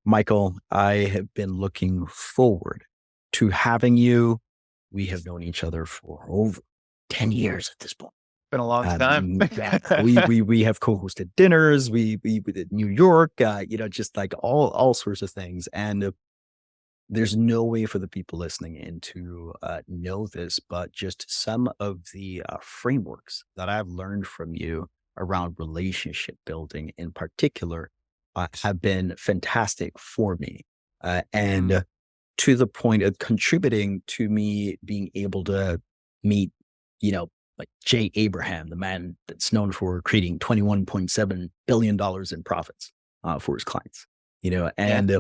Michael, I have been looking forward to having you. We have known each other for over 10 years at this point. Been a long time. Yeah, we have co-hosted dinners. We did New York, just like all sorts of things. And there's no way for the people listening in to know this, but just some of the frameworks that I've learned from you around relationship building in particular have been fantastic for me. And Mm, to the point of contributing to me being able to meet, like Jay Abraham, the man that's known for creating $21.7 billion in profits for his clients, yeah. and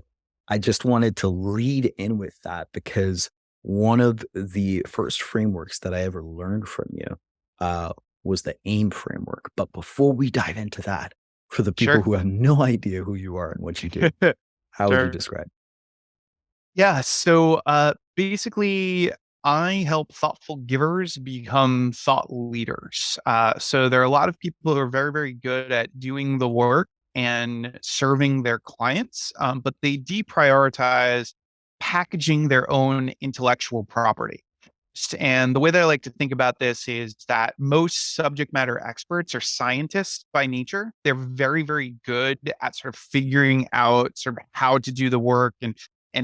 I just wanted to lead in with that because one of the first frameworks that I ever learned from you uh, was the AIM framework. But before we dive into that, for the people Sure. who have no idea who you are and what you do, how would you Sure. describe? Yeah. Basically, I help thoughtful givers become thought leaders. So there are a lot of people who are very, very good at doing the work and serving their clients, but they deprioritize packaging their own intellectual property. And the way that I like to think about this is that most subject matter experts are scientists by nature. They're very, very good at sort of figuring out sort of how to do the work and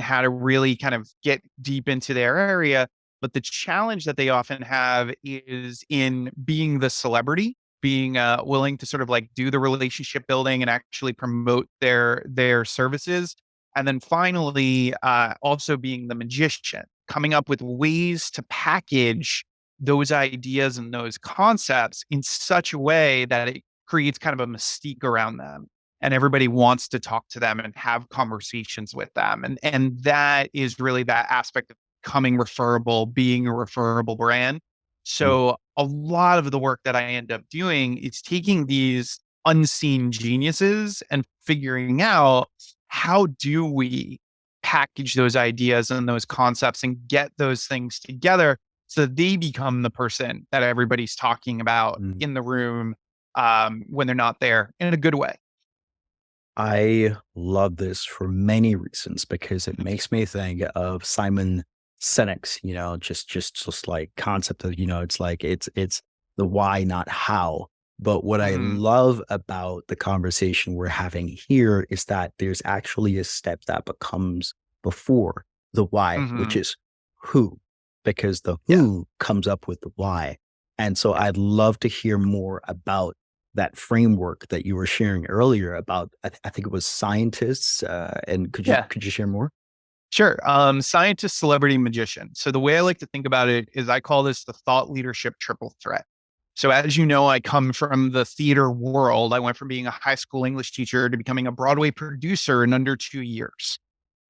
how to really kind of get deep into their area. But the challenge that they often have is in being the celebrity, being willing to sort of like do the relationship building and actually promote their services. And then finally, also being the magician, coming up with ways to package those ideas and those concepts in such a way that it creates kind of a mystique around them and everybody wants to talk to them and have conversations with them. And that is really that aspect of becoming referable, being a referable brand. Mm. So a lot of the work that I end up doing is taking these unseen geniuses and figuring out how do we package those ideas and those concepts and get those things together so that they become the person that everybody's talking about Mm. in the room when they're not there in a good way. I love this for many reasons because it makes me think of Simon Sinek's, just like concept of, it's the why, not how. But what I Mm, love about the conversation we're having here is that there's actually a step that becomes before the why, which hmm. is who, because the Yeah. who comes up with the why. And so I'd love to hear more about that framework that you were sharing earlier about, I think it was scientists, and could you Yeah. could you share more? Sure. Scientist, celebrity, magician. So the way I like to think about it is I call this the thought leadership triple threat. So as you know, I come from the theater world. I went from being a high school English teacher to becoming a Broadway producer in under 2 years.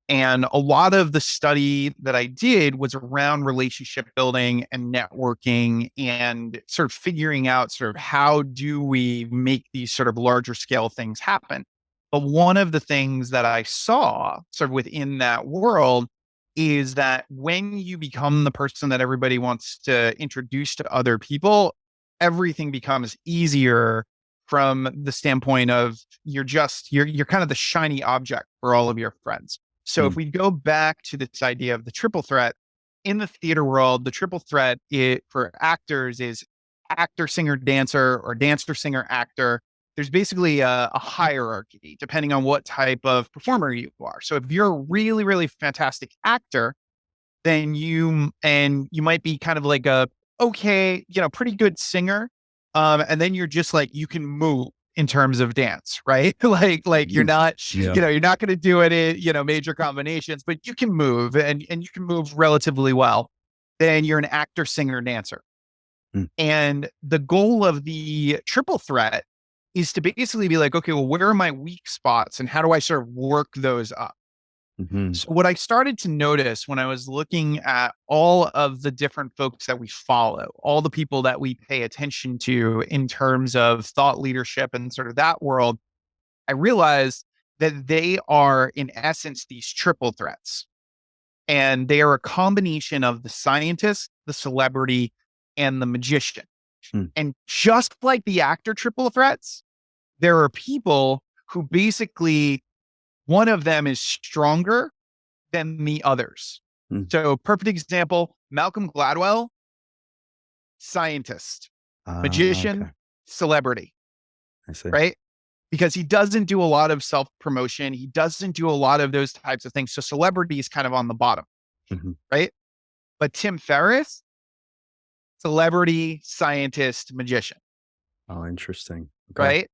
And a lot of the study that I did was around relationship building and networking and sort of figuring out sort of how do we make these sort of larger scale things happen. But one of the things that I saw sort of within that world is that when you become the person that everybody wants to introduce to other people, everything becomes easier from the standpoint of you're kind of the shiny object for all of your friends. So if Mm. we go back to this idea of the triple threat in the theater world, the triple threat for actors is actor, singer, dancer, or dancer, singer, actor. There's basically a hierarchy depending on what type of performer you are. So if you're a really, really fantastic actor, then you might be kind of like a okay, pretty good singer. And then you're just like you can move in terms of dance, right? Like you're Mm. not, Yeah. you're not going to do it in, major combinations, but you can move and you can move relatively well. Then you're an actor, singer, dancer. Mm. And the goal of the triple threat is to basically be like, okay, well, where are my weak spots and how do I sort of work those up? Mhm. So what I started to notice when I was looking at all of the different folks that we follow, all the people that we pay attention to in terms of thought leadership and sort of that world, I realized that they are in essence these triple threats. And they are a combination of the scientist, the celebrity, and the magician. Mm. And just like the actor triple threats, there are people who basically one of them is stronger than the others. Mm. So, perfect example, Malcolm Gladwell, scientist, Okay. magician, celebrity, I see. right? Because he doesn't do a lot of self promotion. He doesn't do a lot of those types of things. So, celebrity is kind of on the bottom, Mhm. right? But Tim Ferriss, celebrity, scientist, magician, Oh, interesting. Okay. right?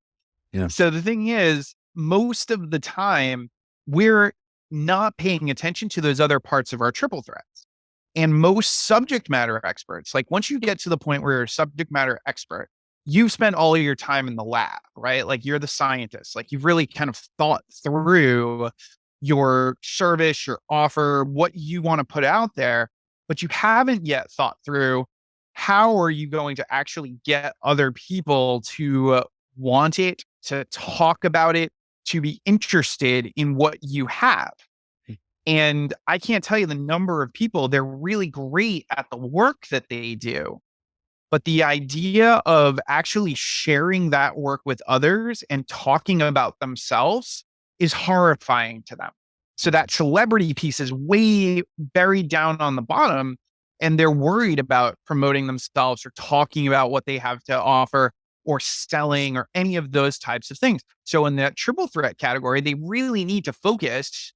Yeah. So the thing is, most of the time, we're not paying attention to those other parts of our triple threats. And most subject matter experts, like once you get to the point where you're a subject matter expert, you've spent all of your time in the lab, right? Like you're the scientist, like you've really kind of thought through your service, your offer, what you want to put out there, but you haven't yet thought through how are you going to actually get other people to want it, to talk about it, to be interested in what you have. And I can't tell you the number of people, they're really great at the work that they do. But the idea of actually sharing that work with others and talking about themselves is horrifying to them. So that celebrity piece is way buried down on the bottom, and they're worried about promoting themselves or talking about what they have to offer or selling or any of those types of things. So in that triple threat category, they really need to focus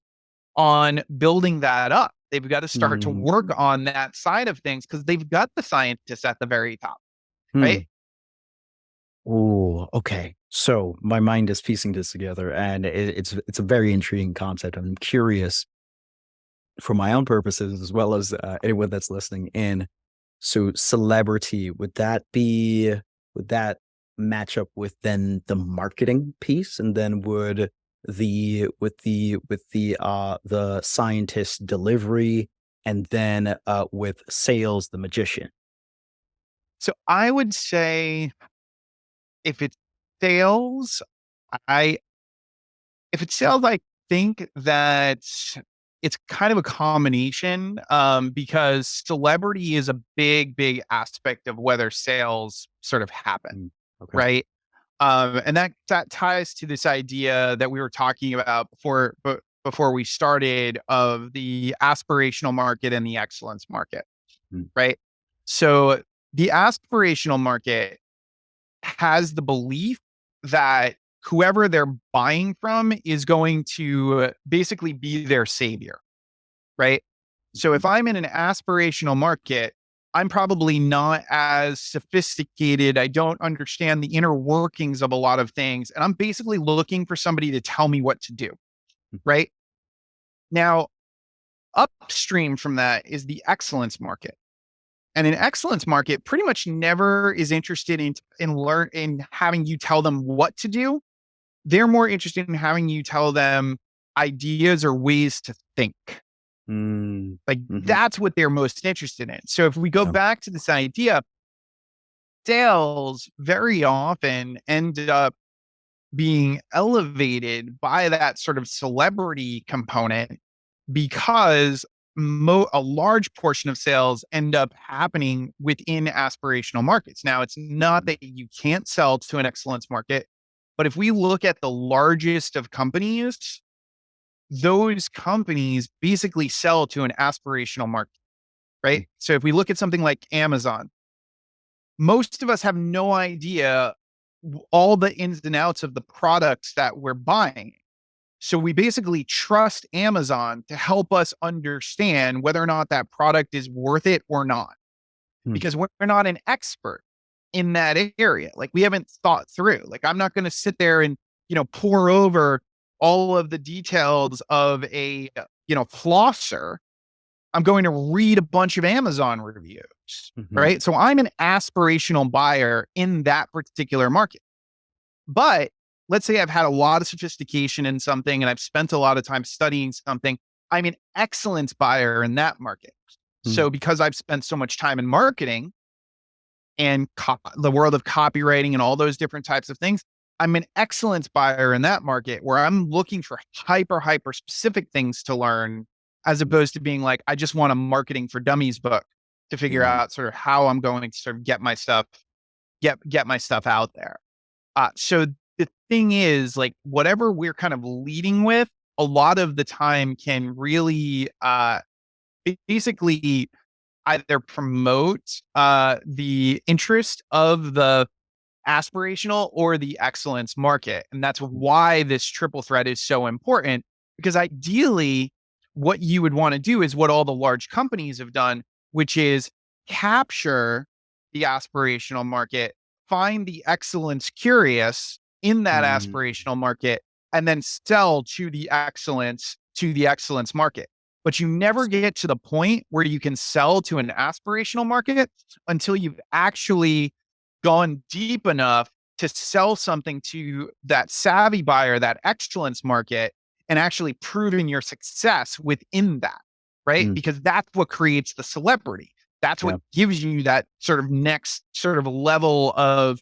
on building that up. They've got to start to Mm. work on that side of things because they've got the scientists at the very top, Hmm. right? Ooh, okay. So my mind is piecing this together, and it's a very intriguing concept. I'm curious for my own purposes as well as anyone that's listening in. So celebrity, would that match up with then the marketing piece? And then would the scientist delivery, and then with sales, the magician? So I would say if it's sales, I if it's sales, I think that it's kind of a combination because celebrity is a big, big aspect of whether sales sort of happen, Mm, okay. right? And that ties to this idea that we were talking about before we started of the aspirational market and the excellence market, Mm, right? So the aspirational market has the belief that whoever they're buying from is going to basically be their savior, right? So if I'm in an aspirational market, I'm probably not as sophisticated. I don't understand the inner workings of a lot of things. And I'm basically looking for somebody to tell me what to do, mm, right? Now, upstream from that is the excellence market. And an excellence market pretty much never is interested in having you tell them what to do. They're more interested in having you tell them ideas or ways to think. mm, Like mhm, that's what they're most interested in. So if we go yeah, back to this idea, sales very often end up being elevated by that sort of celebrity component because a large portion of sales end up happening within aspirational markets. Now, it's not that you can't sell to an excellence market, but if we look at the largest of companies, those companies basically sell to an aspirational market, mm, right? So if we look at something like Amazon, most of us have no idea all the ins and outs of the products that we're buying. So we basically trust Amazon to help us understand whether or not that product is worth it or not, mm, because we're not an expert in that area. Like we haven't thought through. Like I'm not going to sit there and, pour over all of the details of a, flosser. I'm going to read a bunch of Amazon reviews, mhm, right? So I'm an aspirational buyer in that particular market. But let's say I've had a lot of sophistication in something and I've spent a lot of time studying something. I'm an excellence buyer in that market. mm, So because I've spent so much time in marketing and the world of copywriting and all those different types of things, I'm an excellence buyer in that market where I'm looking for hyper specific things to learn as opposed to being like, I just want a marketing for dummies book to figure yeah, out sort of how I'm going to sort of get my stuff out there. So the thing is, like, whatever we're kind of leading with, a lot of the time can really basically either promote the interest of the aspirational or the excellence market. And that's why this triple threat is so important, because ideally, what you would want to do is what all the large companies have done, which is capture the aspirational market, find the excellence curious in that Mm, aspirational market, and then sell to the excellence market. But you never get to the point where you can sell to an aspirational market until you've actually gone deep enough to sell something to that savvy buyer, that excellence market, and actually proving your success within that, right? mm, Because that's what creates the celebrity. That's what yeah, gives you that sort of next sort of level of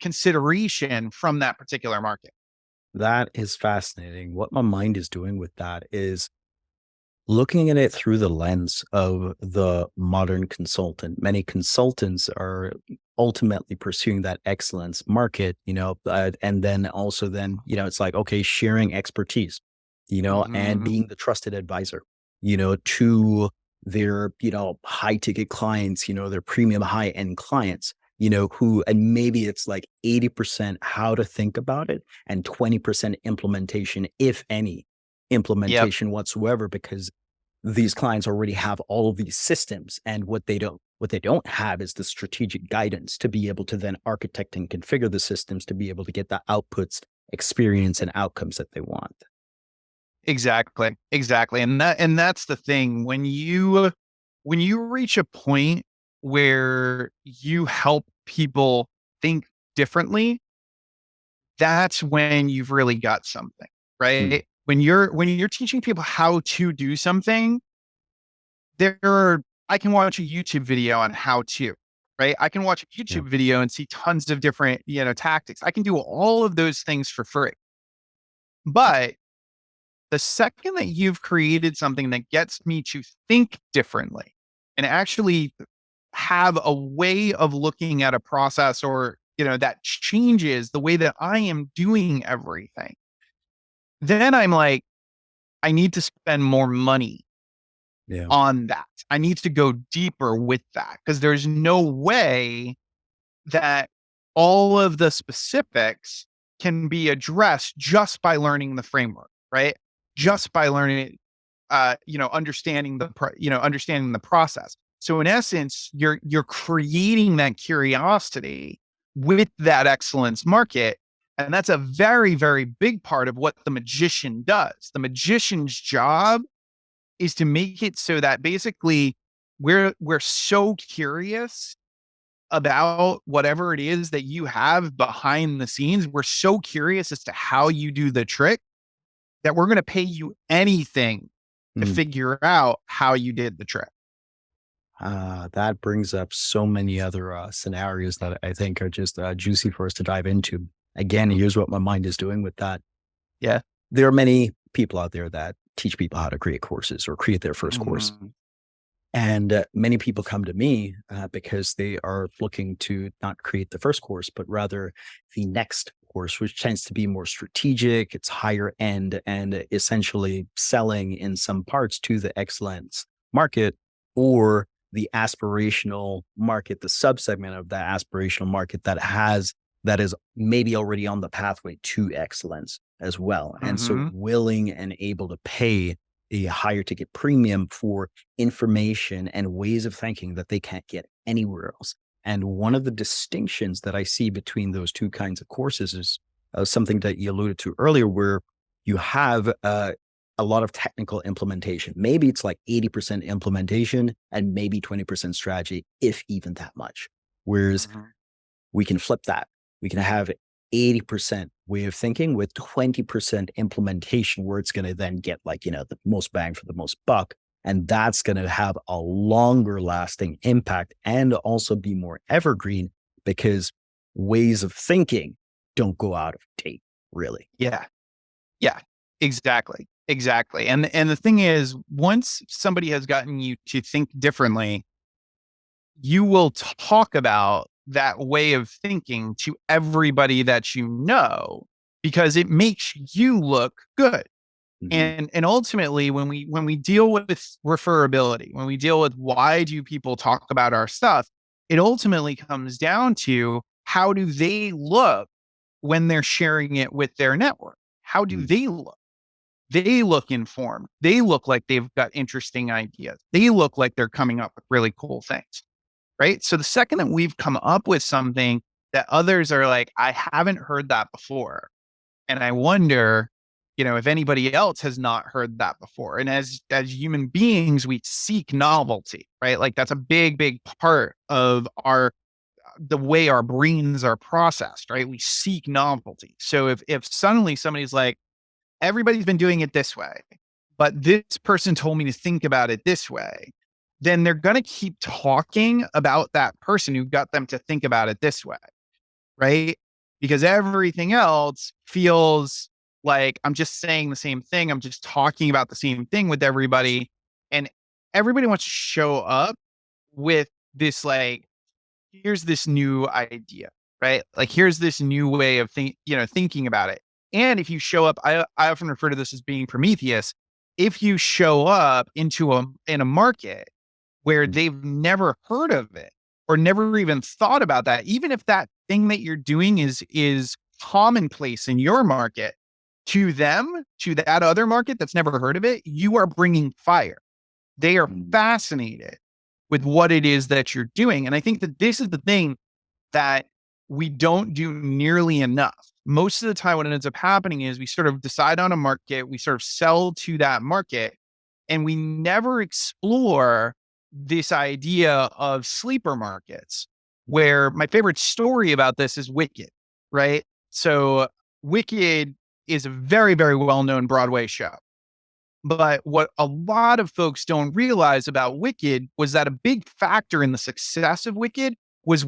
consideration from that particular market. that is fascinating. What my mind is doing with that is looking at it through the lens of the modern consultant. Many consultants are ultimately pursuing that excellence market, and then also then, it's like, okay, sharing expertise, and Mm-hmm. being the trusted advisor, to their, high ticket clients, their premium high end clients, and maybe it's like 80% how to think about it and 20% implementation, if any Yep. implementation whatsoever, because these clients already have all of these systems, and what they don't have is the strategic guidance to be able to then architect and configure the systems to be able to get the outputs, experience, and outcomes that they want. Exactly. Exactly. And that's the thing. When you reach a point where you help people think differently, that's when you've really got something, Mm, right? When you're teaching people how to do something, there are I can watch a YouTube video on how to, right? I can watch a yeah. YouTube video and see tons of different, tactics. I can do all of those things for free. But the second that you've created something that gets me to think differently and actually have a way of looking at a process, or that changes the way that I am doing everything, then I'm like, I need to spend more money Yeah. on that. I need to go deeper with that, because there's no way that all of the specifics can be addressed just by learning the framework, right? Yeah. Just by learning, understanding the process. So in essence, you're creating that curiosity with that excellence market. And that's a very, very big part of what the magician does. The magician's job is to make it so that basically we're so curious about whatever it is that you have behind the scenes. We're so curious as to how you do the trick that we're going to pay you anything to Mm. figure out how you did the trick. That brings up so many other scenarios that I think are just juicy for us to dive into. Again, Mhm. here's what my mind is doing with that. Yeah. There are many people out there that teach people how to create courses or create their first course. Mhm. And many people come to me because they are looking to not create the first course, but rather the next course, which tends to be more strategic, it's higher end, and essentially selling in some parts to the excellence market or the aspirational market, the subsegment of that aspirational market that is maybe already on the pathway to excellence as well. And so Mhm. willing and able to pay a higher ticket premium for information and ways of thinking that they can't get anywhere else. And one of the distinctions that I see between those two kinds of courses is something that you alluded to earlier, where you have a lot of technical implementation. Maybe it's like 80% implementation and maybe 20% strategy, if even that much. Whereas Mhm. we can flip that. We can have 80% way of thinking with 20% implementation where it's going to then get like, the most bang for the most buck. And that's going to have a longer lasting impact and also be more evergreen because ways of thinking don't go out of date, really. Yeah. Yeah. Exactly. Exactly. And the thing is, once somebody has gotten you to think differently, you will talk about that way of thinking to everybody that you know, because it makes you look good. Mhm. And ultimately, when we deal with referability, when we deal with why do people talk about our stuff, it ultimately comes down to how do they look when they're sharing it with their network? How do Mm. they look? They look informed. They look like they've got interesting ideas. They look like they're coming up with really cool things, right? So the second that we've come up with something that others are like, I haven't heard that before, and I wonder, if anybody else has not heard that before. And as human beings, we seek novelty, right? Like that's a big, big part of the way our brains are processed, right? We seek novelty. So if suddenly somebody's like, everybody's been doing it this way, but this person told me to think about it this way, then they're going to keep talking about that person who got them to think about it this way, right? Because everything else feels like I'm just saying the same thing. I'm just talking about the same thing with everybody. And everybody wants to show up with this, like, here's this new idea, right? Like, here's this new way of thinking about it. And if you show up, I often refer to this as being Prometheus. If you show up in a market where Mm. they've never heard of it or never even thought about that, even if that thing that you're doing is commonplace in your market, to them, to that other market that's never heard of it, you are bringing fire. They are Mm. fascinated with what it is that you're doing. And I think that this is the thing that we don't do nearly enough. Most of the time, what ends up happening is we sort of decide on a market, we sort of sell to that market, and we never explore this idea of sleeper markets. Where my favorite story about this is Wicked, right? So, Wicked is a very, very well known Broadway show. But what a lot of folks don't realize about Wicked was that a big factor in the success of Wicked was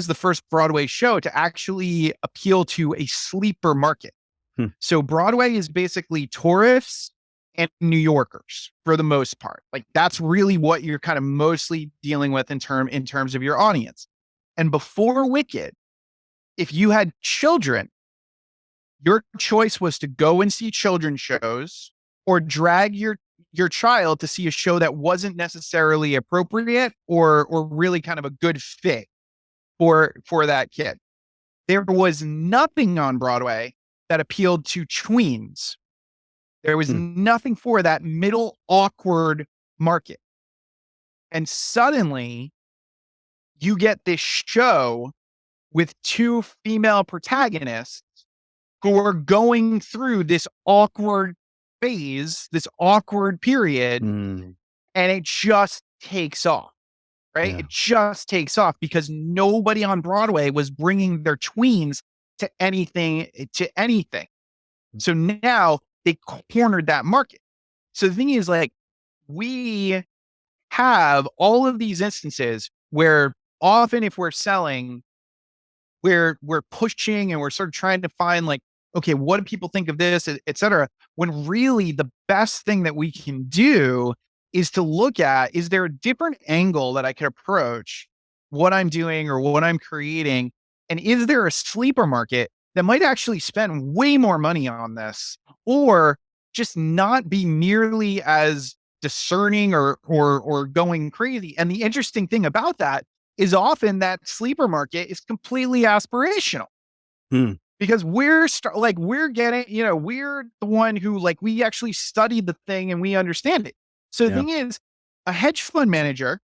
the first Broadway show to actually appeal to a sleeper market. Hmm. So Broadway is basically tourists and New Yorkers for the most part. Like that's really what you're kind of mostly dealing with in terms of your audience. And before Wicked, if you had children, your choice was to go and see children's shows or drag your child to see a show that wasn't necessarily appropriate or really kind of a good fit for that kid. There was nothing on Broadway that appealed to tweens. There was Hmm. nothing for that middle awkward market. And suddenly you get this show with two female protagonists who are going through this awkward phase, this awkward period, Mm. and it just takes off, right? Yeah. It just takes off because nobody on Broadway was bringing their tweens to anything. So now they cornered that market. So the thing is, like, we have all of these instances where often if we're selling, we're pushing and we're sort of trying to find like, okay, what do people think of this, et cetera, when really the best thing that we can do is to look at, is there a different angle that I could approach what I'm doing or what I'm creating? And is there a sleeper market that might actually spend way more money on this or just not be nearly as discerning or going crazy? And the interesting thing about that is often that sleeper market is completely aspirational Hmm. because we're getting, we're the one who like we actually studied the thing and we understand it. So the Yeah. thing is, a hedge fund manager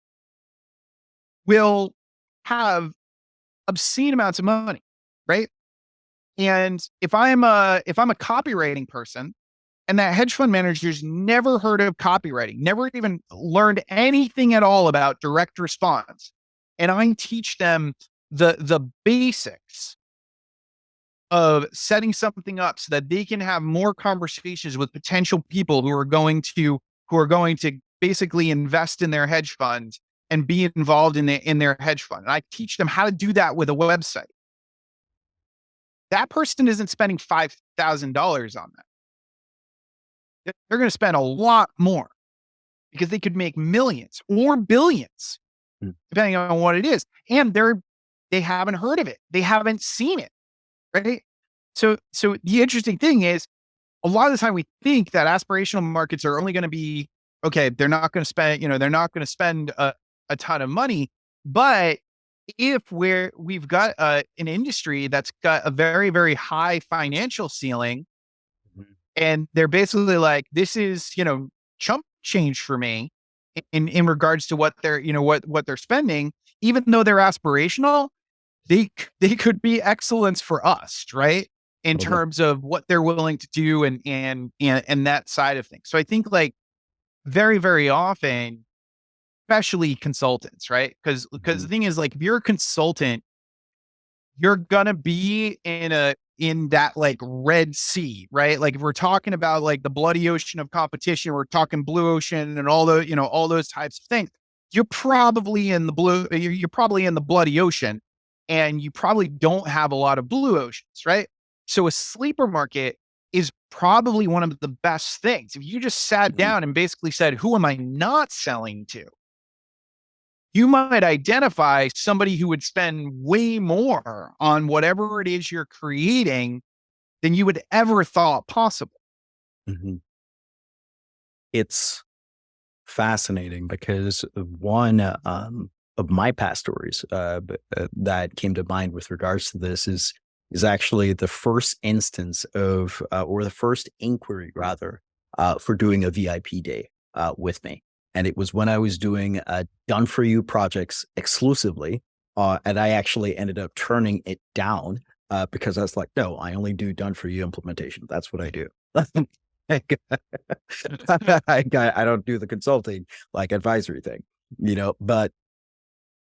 will have obscene amounts of money, right? And if I'm a copywriting person and that hedge fund manager's never heard of copywriting, never even learned anything at all about direct response, and I teach them the basics of setting something up so that they can have more conversations with potential people who are going to basically invest in their hedge fund and be involved in their hedge fund. And I teach them how to do that with a website. That person isn't spending $5,000 on that. They're going to spend a lot more because they could make millions or billions Mm. depending on what it is. And they haven't heard of it. They haven't seen it. Right. So the interesting thing is a lot of the time we think that aspirational markets are only going to be, okay, they're not going to spend, they're not going to spend a ton of money. But if we've got an industry that's got a very, very high financial ceiling, Mhm. and they're basically like, this is, chump change for me in regards to what they're, what they're spending, even though they're aspirational, they could be excellence for us, right? In Totally. terms of what they're willing to do and that side of things. So I think like very, very often, especially consultants, right? Because Mhm. the thing is, like, if you're a consultant, you're gonna be in that like red sea, right? Like if we're talking about like the bloody ocean of competition, we're talking blue ocean and all the, all those types of things. You're probably in the blue, you're probably in the bloody ocean, and you probably don't have a lot of blue oceans, right? So a sleeper market is probably one of the best things. If you just sat Mhm. down and basically said, who am I not selling to? You might identify somebody who would spend way more on whatever it is you're creating than you would ever thought possible. Mhm. It's fascinating because one of my past stories that came to mind with regards to this is actually the first instance of or the first inquiry rather for doing a VIP day with me, and it was when I was doing done for you projects exclusively, and I actually ended up turning it down because I was like, no, I only do done for you implementation. That's what I do. I don't do the consulting, like, advisory thing, but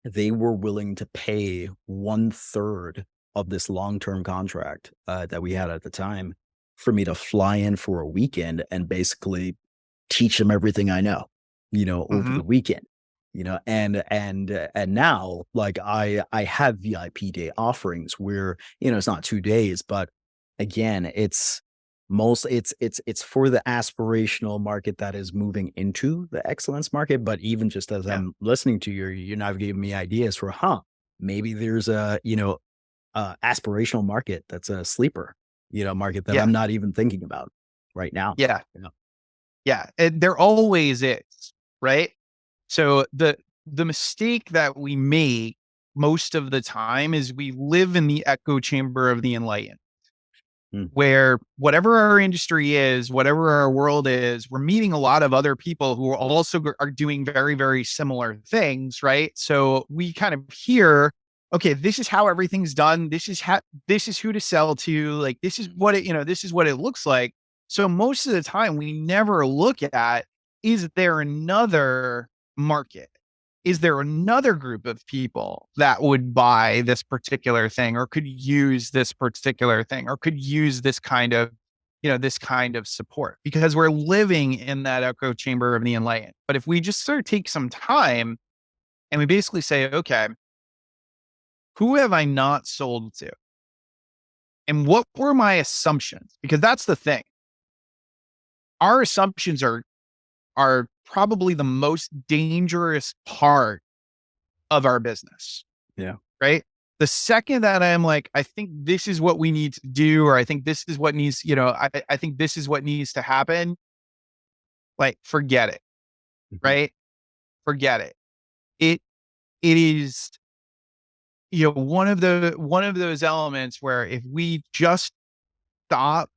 they were willing to pay 1/3 of this long-term contract, that we had at the time for me to fly in for a weekend and basically teach them everything I know, over Mm-hmm. the weekend, and now, like, I have VIP day offerings where, it's not 2 days, but again, it's for the aspirational market that is moving into the excellence market, but even just as Yeah. I'm listening to you, you're now giving me ideas for, maybe there's aspirational market that's a sleeper, market that Yeah. I'm not even thinking about right now. Yeah. You know? Yeah. And there always is, right? So the mistake that we make most of the time is we live in the echo chamber of the enlightened, Mm, where whatever our industry is, whatever our world is, we're meeting a lot of other people who are also are doing very, very similar things, right? So we kind of hear, okay, this is how everything's done. This is who to sell to. Like, this is what it, this is what it looks like. So most of the time we never look at, is there another market? Is there another group of people that would buy this particular thing or could use this particular thing or could use this kind of, this kind of support? Because we're living in that echo chamber of the enlightened. But if we just sort of take some time and we basically say, okay, who have I not sold to? And what were my assumptions? Because that's the thing. Our assumptions are probably the most dangerous part of our business, yeah. right? The second that I'm like, I think this is what we need to do, or I think this is what needs, I think this is what needs to happen, like, forget it, Mhm, right? Forget it. It it is, one of those elements where if we just stop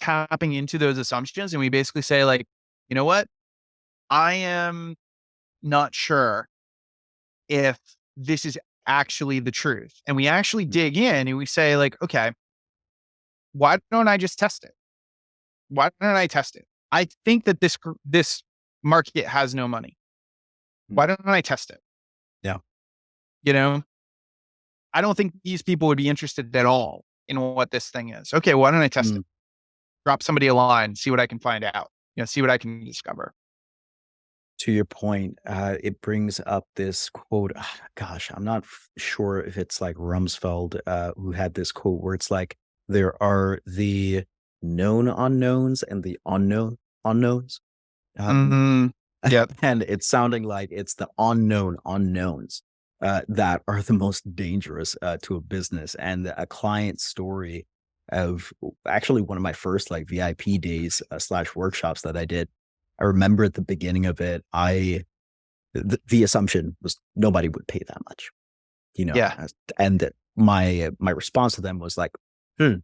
tapping into those assumptions and we basically say, like, you know what? I am not sure if this is actually the truth. And we actually mhm, dig in and we say, like, okay, why don't I just test it? Why don't I test it? I think that this market has no money. mm, Why don't I test it? yeah. You know, I don't think these people would be interested at all in what this thing is. Okay, why don't I test it? Mm. Drop somebody a line, see what I can find out. See what I can discover. To your point, it brings up this quote. Gosh, I'm not sure if it's like Rumsfeld who had this quote where it's like, there are the known unknowns and the unknown unknowns. Uh, Hmm. Yeah. and it's sounding like it's the unknown unknowns that are the most dangerous to a business and a client story. of actually one of my first like VIP days slash workshops that I did. I remember at the beginning of it, the assumption was nobody would pay that much, Yeah. and that my response to them was like, hmm,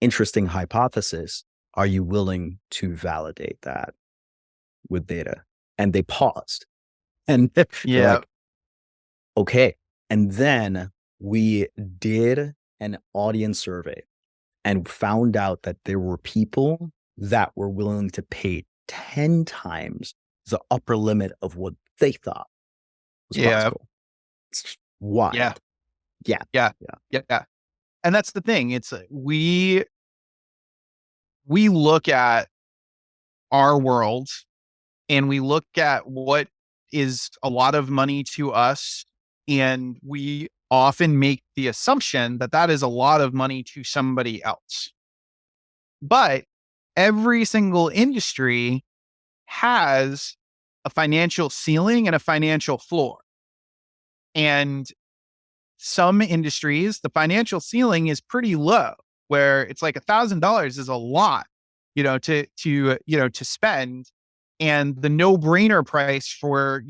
interesting hypothesis. Are you willing to validate that with data? And they paused and they're Yeah. like, okay. And then we did an audience survey and found out that there were people that were willing to pay 10 times the upper limit of what they thought was Yeah. possible. It's Yeah. wild. Yeah. Yeah. Yeah. Yeah. Yeah. And that's the thing. It's we look at our world and we look at what is a lot of money to us, and we often make the assumption that that is a lot of money to somebody else. But every single industry has a financial ceiling and a financial floor. And some industries, the financial ceiling is pretty low, where it's like $1,000 is a lot, to spend. And the no-brainer price for,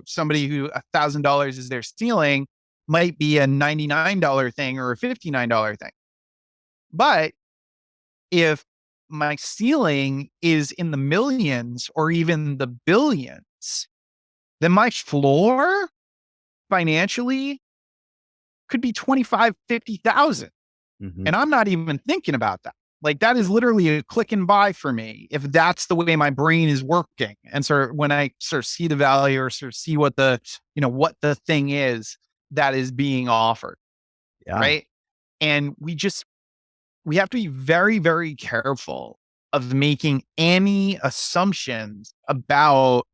somebody who $1,000 is their ceiling might be a $99 thing or a $59 thing. But if my ceiling is in the millions or even the billions, then my floor financially could be 25, 50,000. Mhm. And I'm not even thinking about that. Like that is literally a click and buy for me if that's the way my brain is working. And so when I sort of see the value or sort of see what the thing is that is being offered, Yeah. right? And we have to be very, very careful of making any assumptions about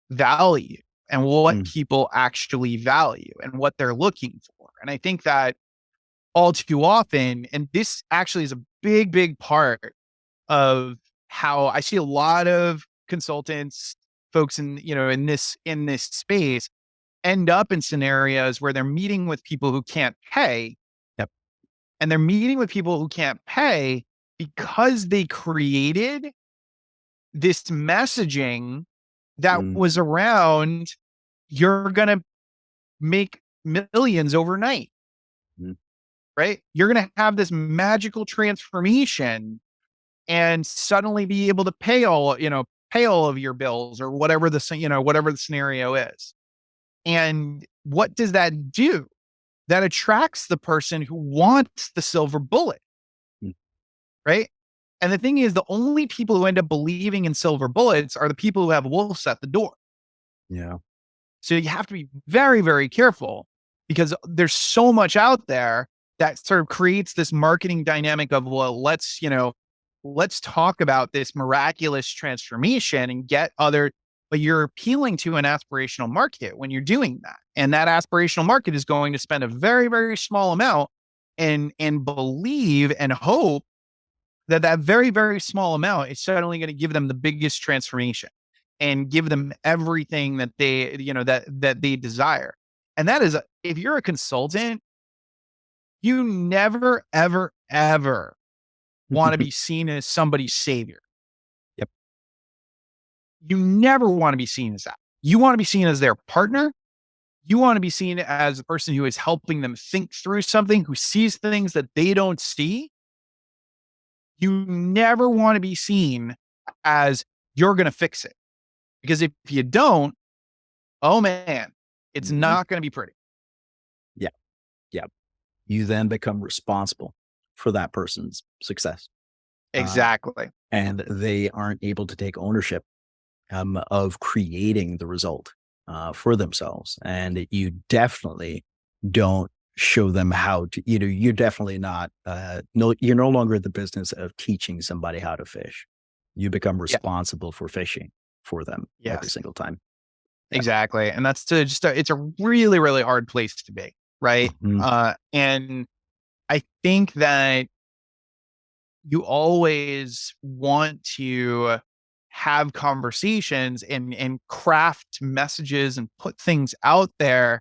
value and what Mm. people actually value and what they're looking for. And I think that all too often, and this actually is a big, big part of how I see a lot of consultants, folks in this space end up in scenarios where they're meeting with people who can't pay, Yep. and they're meeting with people who can't pay because they created this messaging that Mm. was around you're going to make millions overnight, Mm. right? You're going to have this magical transformation and suddenly be able to pay all of your bills or whatever the scenario is. And what does that do? That attracts the person who wants the silver bullet, Mm. right? And the thing is, the only people who end up believing in silver bullets are the people who have wolves at the door. Yeah. So you have to be very, very careful because there's so much out there that sort of creates this marketing dynamic of, well, let's talk about this miraculous transformation and but you're appealing to an aspirational market when you're doing that. And that aspirational market is going to spend a very, very small amount and believe and hope that that very, very small amount is suddenly going to give them the biggest transformation and give them everything that they desire. And that is, if you're a consultant, you never, ever, ever want to be seen as somebody's savior. Yep. You never want to be seen as that. You want to be seen as their partner. You want to be seen as the person who is helping them think through something, who sees things that they don't see. You never want to be seen as you're going to fix it. Because if you don't, oh man, it's Mhm. not going to be pretty. Yeah. Yeah. You then become responsible for that person's success. Uh, Exactly. and they aren't able to take ownership of creating the result for themselves. And you definitely don't show them how to, you're definitely not, no, you're no longer in the business of teaching somebody how to fish. You become Yeah. responsible for fishing for them every Yes. single time. Yeah. Exactly. And that's it's a really, really hard place to be. Right. Mhm. And I think that you always want to have conversations and craft messages and put things out there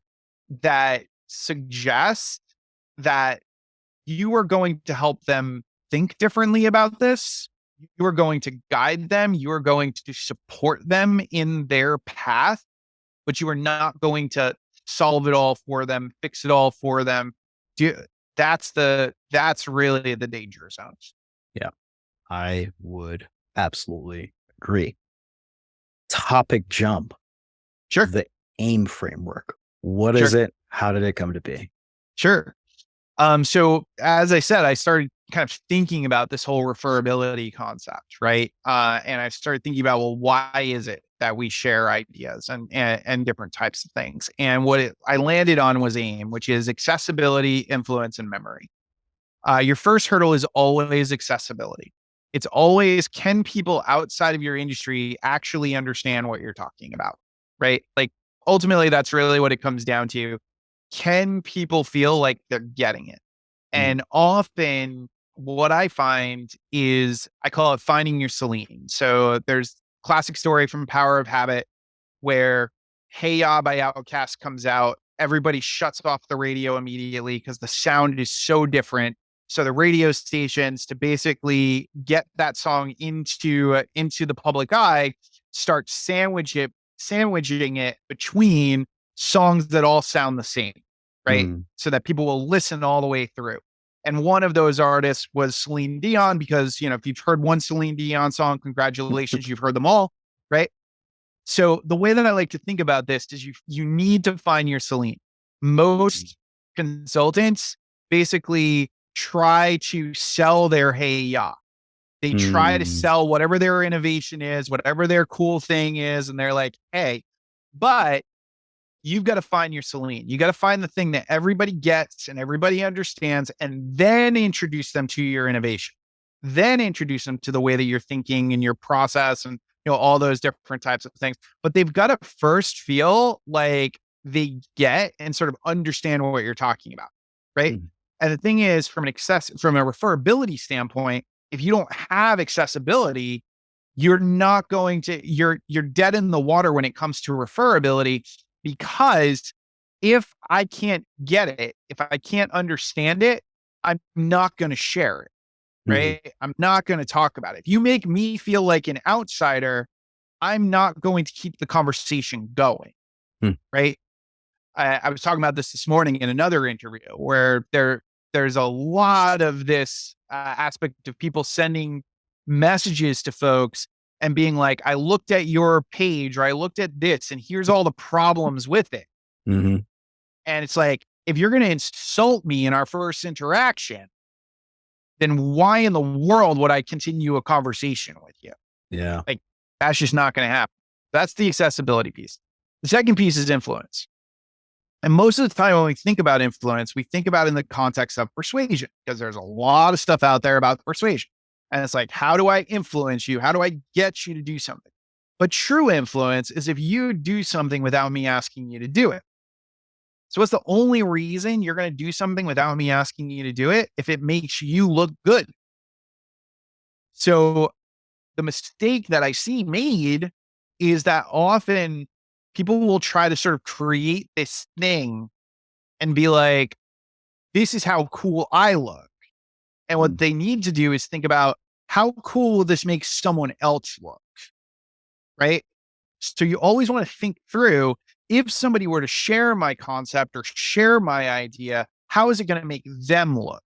that suggest that you are going to help them think differently about this. You are going to guide them. You are going to support them in their path, but you are not going to solve it all for them, fix it all for them. Do, that's really the danger zone. Yeah, I would absolutely agree. Topic jump, Sure, the AIM framework. What is sure, it? How did it come to be? sure. So as I said, I started kind of thinking about this whole referability concept, right? And I started thinking about, well, why is it that we share ideas and different types of things? And I landed on was AIM, which is accessibility, influence, and memory. Your first hurdle is always accessibility. It's always, can people outside of your industry actually understand what you're talking about, right? Like ultimately, that's really what it comes down to. Can people feel like they're getting it? Mm, And often what I find is I call it finding your Celine. So there's classic story from Power of Habit where Hey Ya by Outkast comes out. Everybody shuts off the radio immediately because the sound is so different. So the radio stations, to basically get that song into the public eye, start sandwiching it between songs that all sound the same, right? mm. So that people will listen all the way through. And one of those artists was Celine Dion, because if you've heard one Celine Dion song, congratulations, you've heard them all, right? So the way that I like to think about this is you need to find your Celine. Most consultants basically try to sell their hey ya. They try to Mm, sell whatever their innovation is, whatever their cool thing is, and they're like, hey, but you've got to find your Celine. You got to find the thing that everybody gets and everybody understands, and then introduce them to your innovation. Then introduce them to the way that you're thinking and your process and all those different types of things. But they've got to first feel like they get and sort of understand what you're talking about. Right. mm, And the thing is, from a referability standpoint, if you don't have accessibility, you're dead in the water when it comes to referability, because if I can't get it, if I can't understand it, I'm not going to share it, mhm, right? I'm not going to talk about it. If you make me feel like an outsider, I'm not going to keep the conversation going, mm, right? I was talking about this morning in another interview where there's a lot of this aspect of people sending messages to folks and being like, I looked at your page, or I looked at this, and here's all the problems with it. mhm. And it's like, if you're going to insult me in our first interaction, then why in the world would I continue a conversation with you? Yeah. Like, that's just not going to happen. That's the accessibility piece. The second piece is influence. And most of the time when we think about influence, we think about it in the context of persuasion, because there's a lot of stuff out there about persuasion. And it's like, how do I influence you? How do I get you to do something? But true influence is if you do something without me asking you to do it. So what's the only reason you're going to do something without me asking you to do it? If it makes you look good. So the mistake that I see made is that often people will try to sort of create this thing and be like, this is how cool I look. And what Mm, they need to do is think about, how cool will this make someone else look? Right. So you always want to think through, if somebody were to share my concept or share my idea, how is it going to make them look?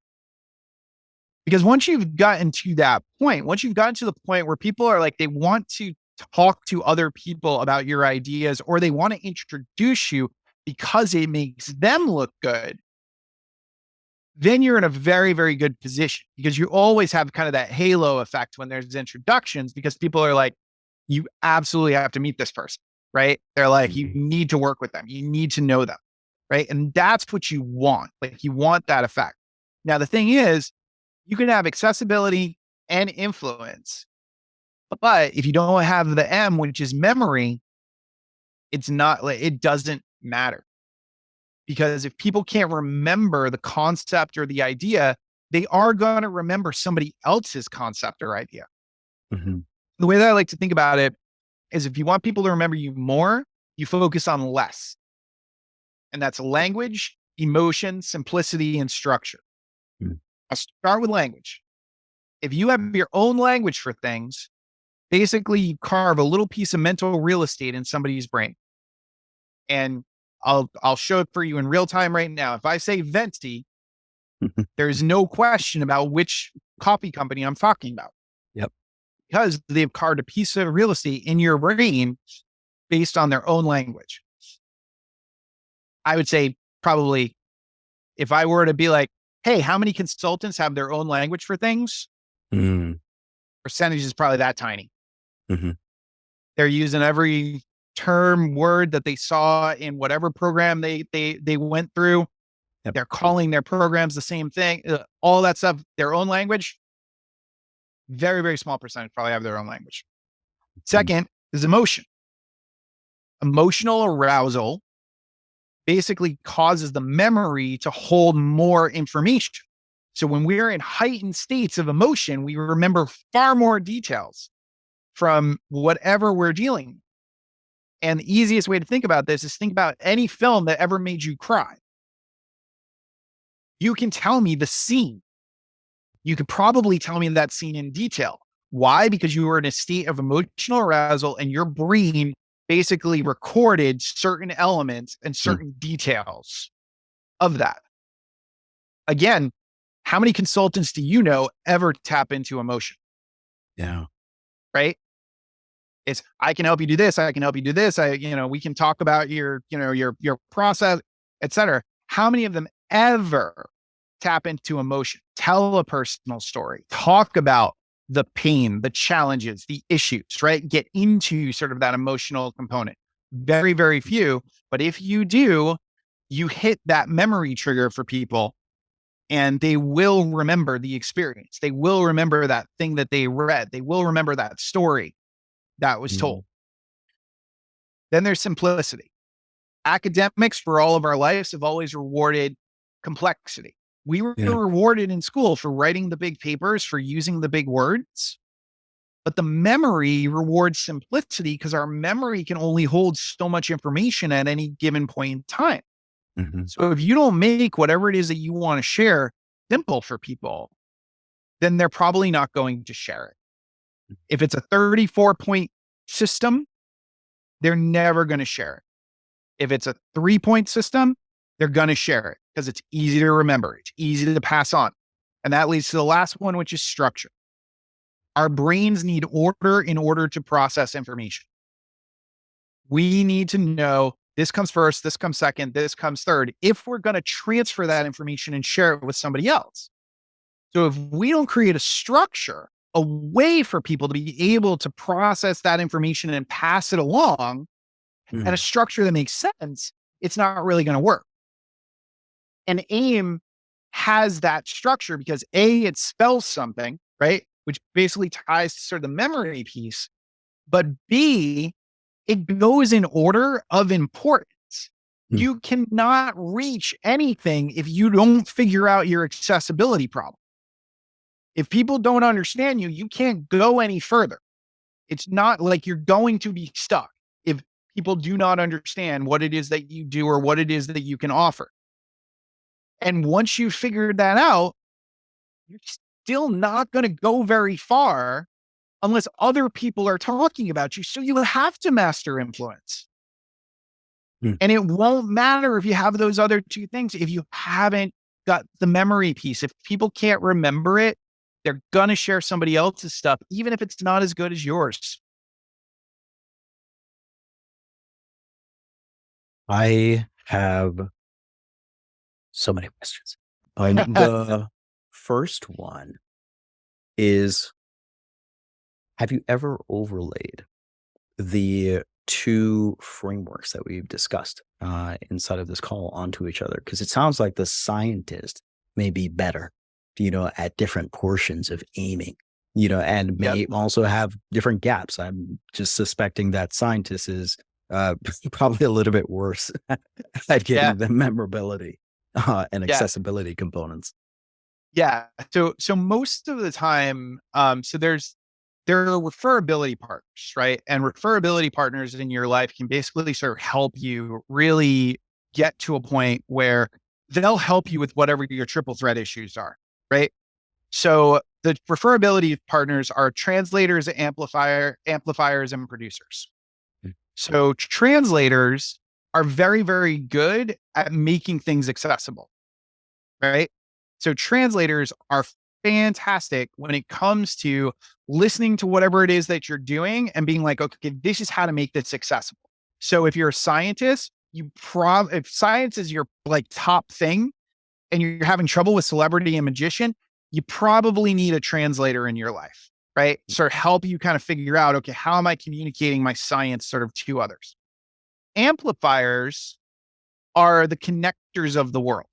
Because once you've gotten to that point, once you've gotten to the point where people are like, they want to talk to other people about your ideas, or they want to introduce you because it makes them look good, then you're in a very, very good position, because you always have kind of that halo effect when there's introductions, because people are like, you absolutely have to meet this person, right? They're like, you mhm, need to work with them. You need to know them, right? And that's what you want. Like, you want that effect. Now, the thing is, you can have accessibility and influence, but if you don't have the M, which is memory, it's not like, it doesn't matter. Because if people can't remember the concept or the idea, they are going to remember somebody else's concept or idea. mhm, The way that I like to think about it is, if you want people to remember you more, you focus on less. And that's language, emotion, simplicity, and structure. mm. I'll start with language. If you have your own language for things, basically you carve a little piece of mental real estate in somebody's brain. And I'll show it for you in real time right now. If I say venti, there's no question about which coffee company I'm talking about Yep. because they've carved a piece of real estate in your brain based on their own language. I would say probably if I were to be like, hey, how many consultants have their own language for things? Mm. Percentage is probably that tiny. Mm-hmm. They're using every term, word that they saw in whatever program they went through. Yep. They're calling their programs the same thing. All that stuff, their own language. Very, very small percentage probably have their own language. Second is emotion. Emotional arousal basically causes the memory to hold more information. So when we're in heightened states of emotion, we remember far more details from whatever we're dealing with. And the easiest way to think about this is think about any film that ever made you cry. You can tell me the scene. You could probably tell me that scene in detail. Why? Because you were in a state of emotional arousal and your brain basically recorded certain elements and certain details of that. Again, how many consultants do you know ever tap into emotion? Yeah. Right? It's I can help you do this. I can help you do this. We can talk about your process, etc. How many of them ever tap into emotion? Tell a personal story. Talk about the pain, the challenges, the issues, right? Get into sort of that emotional component. Very, very few. But if you do, you hit that memory trigger for people and they will remember the experience. They will remember that thing that they read. They will remember that story that was told. Then there's simplicity. Academics for all of our lives have always rewarded complexity. We were rewarded in school for writing the big papers, for using the big words, but the memory rewards simplicity because our memory can only hold so much information at any given point in time. Mm-hmm. So if you don't make whatever it is that you want to share simple for people, then they're probably not going to share it. If it's a 34-point system, they're never going to share it. If it's a 3-point system, they're going to share it because it's easy to remember. It's easy to pass on. And that leads to the last one, which is structure. Our brains need order in order to process information. We need to know this comes first, this comes second, this comes third, if we're going to transfer that information and share it with somebody else. So if we don't create a structure, a way for people to be able to process that information and pass it along, and a structure that makes sense, it's not really going to work. And A.I.M has that structure because A, it spells something, right? Which basically ties to sort of the memory piece. But B, it goes in order of importance. You cannot reach anything if you don't figure out your accessibility problem. If people don't understand you, you can't go any further. It's not like you're going to be stuck if people do not understand what it is that you do or what it is that you can offer. And once you've figured that out, you're still not going to go very far unless other people are talking about you. So you have to master influence. And it won't matter if you have those other two things. If you haven't got the memory piece, if people can't remember it, they're going to share somebody else's stuff, even if it's not as good as yours. I have so many questions. The first one is, have you ever overlaid the two frameworks that we've discussed inside of this call onto each other? Because it sounds like the scientist may be better, at different portions of aiming, and may also have different gaps. I'm just suspecting that scientist is probably a little bit worse at getting the memorability and accessibility components. Yeah. So most of the time, there are referability partners, right? And referability partners in your life can basically sort of help you really get to a point where they'll help you with whatever your triple threat issues are, right? So the referability partners are translators, amplifiers, and producers. So translators are very, very good at making things accessible, right? So translators are fantastic when it comes to listening to whatever it is that you're doing and being like, okay, this is how to make this accessible. So if you're a scientist, if science is your like top thing and you're having trouble with celebrity and magician, you probably need a translator in your life, right? Sort of help you kind of figure out, okay, how am I communicating my science sort of to others? Amplifiers are the connectors of the world,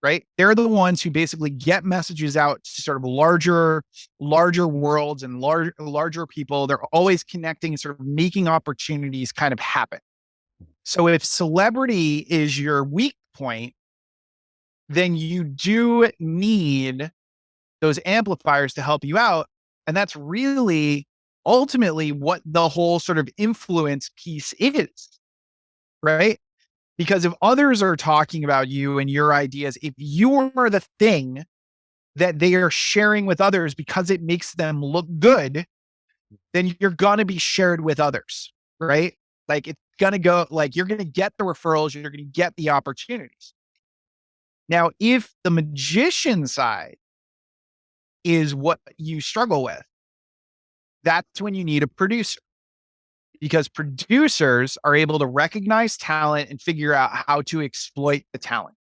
right? They're the ones who basically get messages out to sort of larger worlds and larger people. They're always connecting and sort of making opportunities kind of happen. So if celebrity is your weak point, then you do need those amplifiers to help you out. And that's really ultimately what the whole sort of influence piece is, right? Because if others are talking about you and your ideas, if you are the thing that they are sharing with others because it makes them look good, then you're going to be shared with others, right? Like it's going to go, like you're going to get the referrals, you're going to get the opportunities. Now, if the magician side is what you struggle with, that's when you need a producer, because producers are able to recognize talent and figure out how to exploit the talent,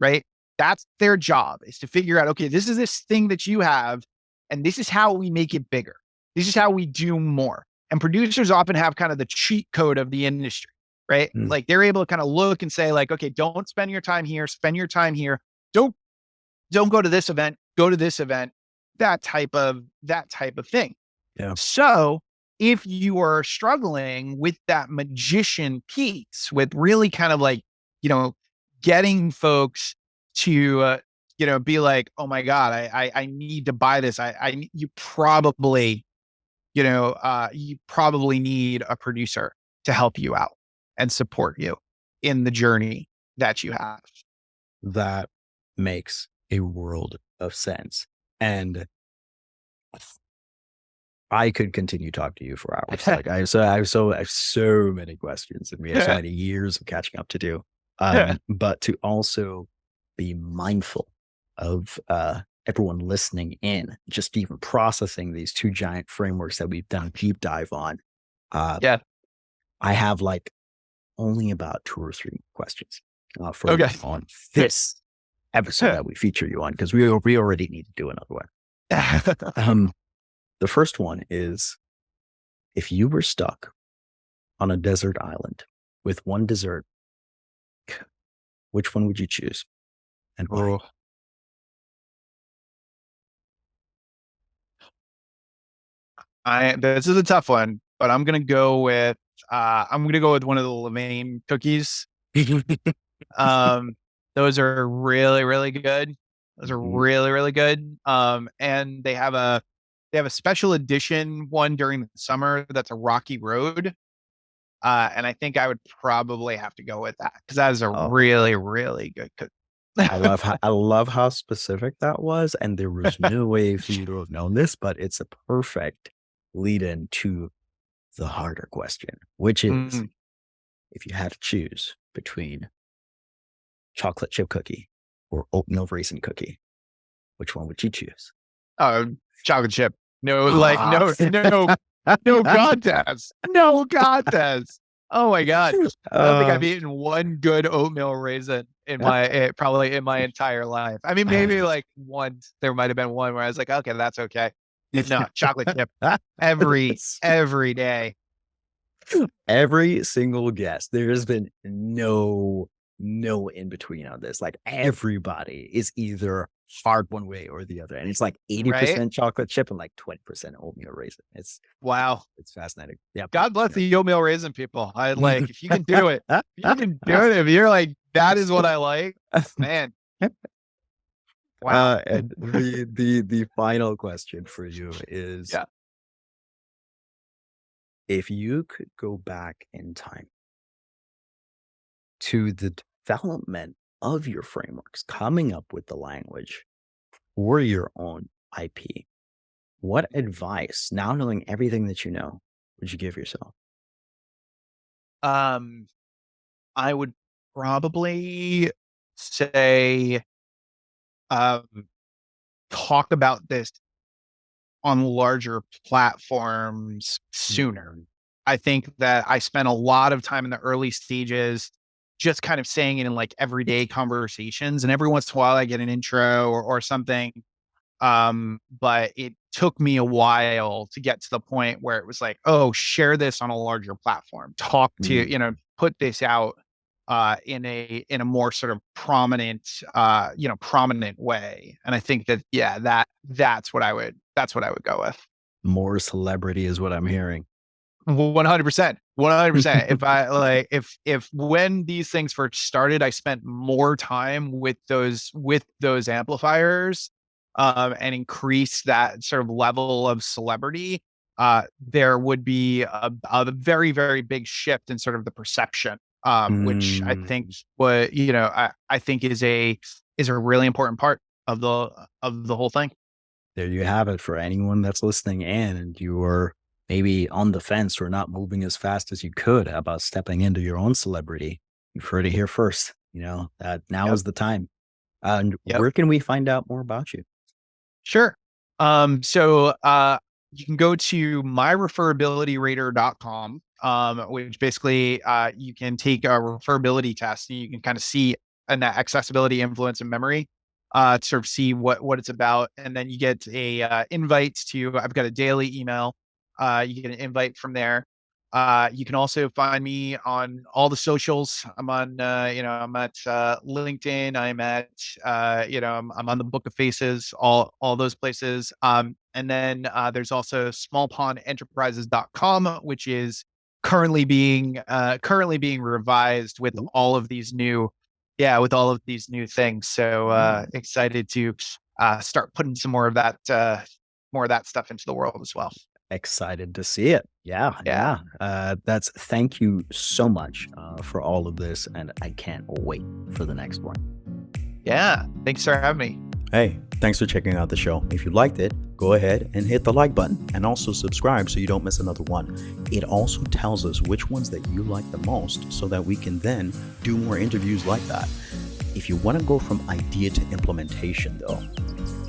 right? That's their job, is to figure out, okay, this is this thing that you have, and this is how we make it bigger. This is how we do more. And producers often have kind of the cheat code of the industry, right? Mm. Like they're able to kind of look and say, like, okay, don't spend your time here, spend your time here. Don't go to this event, go to this event, that type of thing. Yeah. So if you are struggling with that magician piece, with really kind of like, you know, getting folks to, be like, oh my God, I need to buy this. You probably, you probably need a producer to help you out and support you in the journey that you have. That makes a world of sense. And I could continue talking to you for hours. Like I have so many questions, and we have so many years of catching up to do. But to also be mindful of everyone listening in, just even processing these two giant frameworks that we've done a deep dive on. Uh, Yeah. I have like only about 2 or 3 questions for you Okay. on this episode that we feature you on, because we already need to do another one. The first one is, if you were stuck on a desert island with one dessert, which one would you choose and why? Oh, this is a tough one, but I'm gonna go with one of the Levain cookies. Um, those are really, really good. Those are Mhm. really, really good. And they have a special edition one during the summer that's a Rocky Road. And I think I would probably have to go with that because that is a Oh, really, really good cookie. I love how specific that was, and there was no way for you to have known this, but it's a perfect lead in to the harder question, which is, Mm. if you had to choose between chocolate chip cookie or oatmeal raisin cookie, which one would you choose? Oh, chocolate chip. No, like Ah. no contest. No contest. Oh my God. I don't think uh, I've eaten one good oatmeal raisin in probably in my entire life. I mean, maybe like once there might have been one where I was like, okay, that's okay. No, chocolate chip every day. Every single guest, there has been no in between on this. Like everybody is either hard one way or the other, and it's like Right? 80% chocolate chip and like 20% oatmeal raisin. Wow. It's fascinating. Yep. God bless Yep. the oatmeal raisin people. I like if you can do it. If you can do it, if you're like, that is what I like, man. Wow. And the final question for you is, Yeah. if you could go back in time to the development of your frameworks, coming up with the language for your own IP, What advice, now knowing everything that you know, would you give yourself? Um, I would probably say, um, talk about this on larger platforms sooner. Mm, I think that I spent a lot of time in the early stages just kind of saying it in like everyday conversations. And every once in a while I get an intro or something. But it took me a while to get to the point where it was like, oh, share this on a larger platform. Talk to, mm. put this out in a more sort of prominent prominent way. And I think that yeah, that's what I would go with. More celebrity is what I'm hearing. 100%. 100%. If I like if when these things first started, I spent more time with those amplifiers, and increased that sort of level of celebrity, there would be a very, very big shift in sort of the perception, which I think Mm. what, I think is a really important part of the whole thing. There you have it for anyone that's listening in and you are maybe on the fence or not moving as fast as you could about stepping into your own celebrity. You've heard it here first. That now Yep. is the time. And Yep. where can we find out more about you? Sure. You can go to myreferabilityrater.com, which basically you can take a referability test and you can kind of see an accessibility, influence, and memory, to sort of see what it's about. And then you get a invite to, I've got a daily email. You get an invite from there. You can also find me on all the socials. I'm at LinkedIn. I'm at, I'm on the Book of Faces, all those places. And then there's also smallpondenterprises.com, which is currently being revised with Ooh, all of these new, yeah, with all of these new things. So mm, excited to start putting some more of that stuff into the world as well. excited to see it. Yeah, Yeah. yeah. That's thank you so much for all of this, and I can't wait for the next one. Yeah. Thanks for having me. Hey, thanks for checking out the show. If you liked it, go ahead and hit the like button and also subscribe so you don't miss another one. It also tells us which ones that you like the most so that we can then do more interviews like that. If you want to go from idea to implementation, though,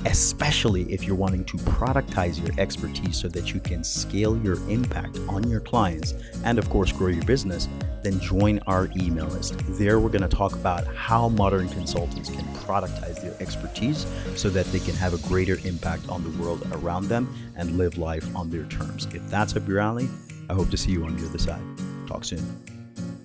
especially if you're wanting to productize your expertise so that you can scale your impact on your clients and, of course, grow your business, then join our email list. There, we're going to talk about how modern consultants can productize their expertise so that they can have a greater impact on the world around them and live life on their terms. If that's up your alley, I hope to see you on the other side. Talk soon.